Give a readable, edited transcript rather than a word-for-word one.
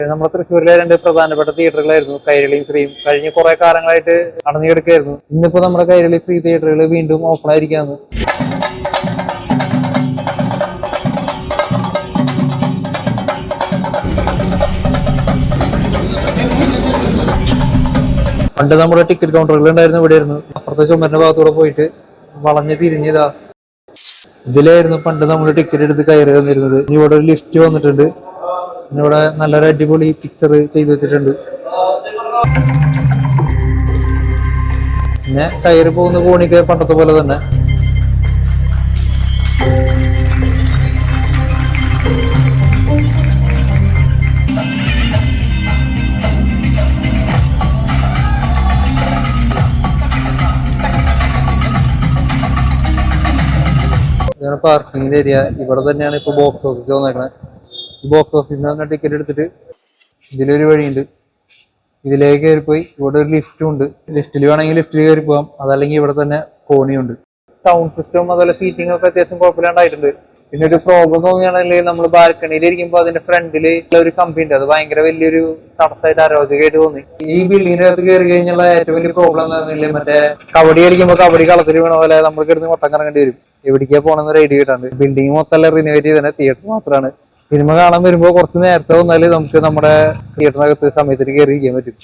നമ്മുടെ തൃശ്ശൂരിലെ രണ്ട് പ്രധാനപ്പെട്ട തിയേറ്ററുകളായിരുന്നു കൈരളിയും ശ്രീയും. കഴിഞ്ഞ കുറെ കാലങ്ങളായിട്ട് അടഞ്ഞുകിടക്കായിരുന്നു. ഇന്നിപ്പോ നമ്മുടെ കൈരളി ശ്രീ തിയേറ്ററുകൾ വീണ്ടും ഓപ്പൺ ആയിരിക്കാന്ന്. പണ്ട് നമ്മുടെ ടിക്കറ്റ് കൗണ്ടറുകൾ ഉണ്ടായിരുന്നു ഇവിടെ ആയിരുന്നു. അപ്പുറത്തെ ചുമരിന്റെ ഭാഗത്തൂടെ പോയിട്ട് വളഞ്ഞ് തിരിഞ്ഞതാ ഇതിലായിരുന്നു പണ്ട് നമ്മൾ ടിക്കറ്റ് എടുത്ത് കയറി വന്നിരുന്നത്. ഇവിടെ ഒരു ലിഫ്റ്റ് വന്നിട്ടുണ്ട്. ഇവിടെ നല്ലൊരു അടിപൊളി പിക്ചർ ചെയ്തു വെച്ചിട്ടുണ്ട്. പിന്നെ കയറി പോകുന്ന കോണിക്ക് പണ്ടത്തെ പോലെ തന്നെ. ഇതാണ് പാർക്കിംഗ് ഏരിയ. ഇവിടെ തന്നെയാണ് ഇപ്പൊ ബോക്സ് ഓഫീസ് വന്നേക്കണത്. ഈ ബോക്സ് ഓഫീസിൽ നിന്ന് ടിക്കറ്റ് എടുത്തിട്ട് ഇതിലൊരു വഴിയുണ്ട്, ഇതിലേക്ക് കയറി പോയി ഇവിടെ ഒരു ലിഫ്റ്റും ഉണ്ട്. ലിഫ്റ്റിൽ വേണമെങ്കിൽ ലിഫ്റ്റിൽ കയറി പോകാം, അതല്ലെങ്കിൽ ഇവിടെ തന്നെ കോണിയുണ്ട്. സൗണ്ട് സിസ്റ്റവും അതുപോലെ സീറ്റിംഗ് ഒക്കെ അത്യാവശ്യം കുഴപ്പമില്ലാണ്ടായിട്ടുണ്ട്. പിന്നെ ഒരു പ്രോബ്ലം തോന്നുകയാണെങ്കിൽ നമ്മൾ ബാൽക്കണിയിൽ ഇരിക്കുമ്പോൾ അതിന്റെ ഫ്രണ്ടില് ഒരു കമ്പി ഉണ്ട്, അത് ഭയങ്കര വലിയൊരു തടസ്സമായിട്ട് അരോചകമായിട്ട് തോന്നി. ഈ ബിൽഡിങ്ങിന്റെ അകത്ത് കയറി കഴിഞ്ഞുള്ള ഏറ്റവും വലിയ പ്രോബ്ലം എന്താണെന്നില്ലേ, മറ്റേ കബഡി കളിക്കുമ്പോൾ കബഡി കളത്തിൽ വീണ പോലെ നമ്മൾ കിടന്ന് വട്ടം കറങ്ങേണ്ടി വരും. എവിടേക്കാ പോകണമെന്ന് ഒരു ഐഡിയ കിട്ടാണ്ട്. ബിൽഡിംഗ് മൊത്തം റിനോവേറ്റ് ചെയ്തന്നെ, തിയേറ്റർ മാത്രമാണ്. സിനിമ കാണാൻ വരുമ്പോൾ കുറച്ച് നേരത്തെ വന്നാല് നമുക്ക് നമ്മുടെ തിയേറ്ററിനകത്ത് സമയത്തിന് കയറി ഇരിക്കാൻ പറ്റും.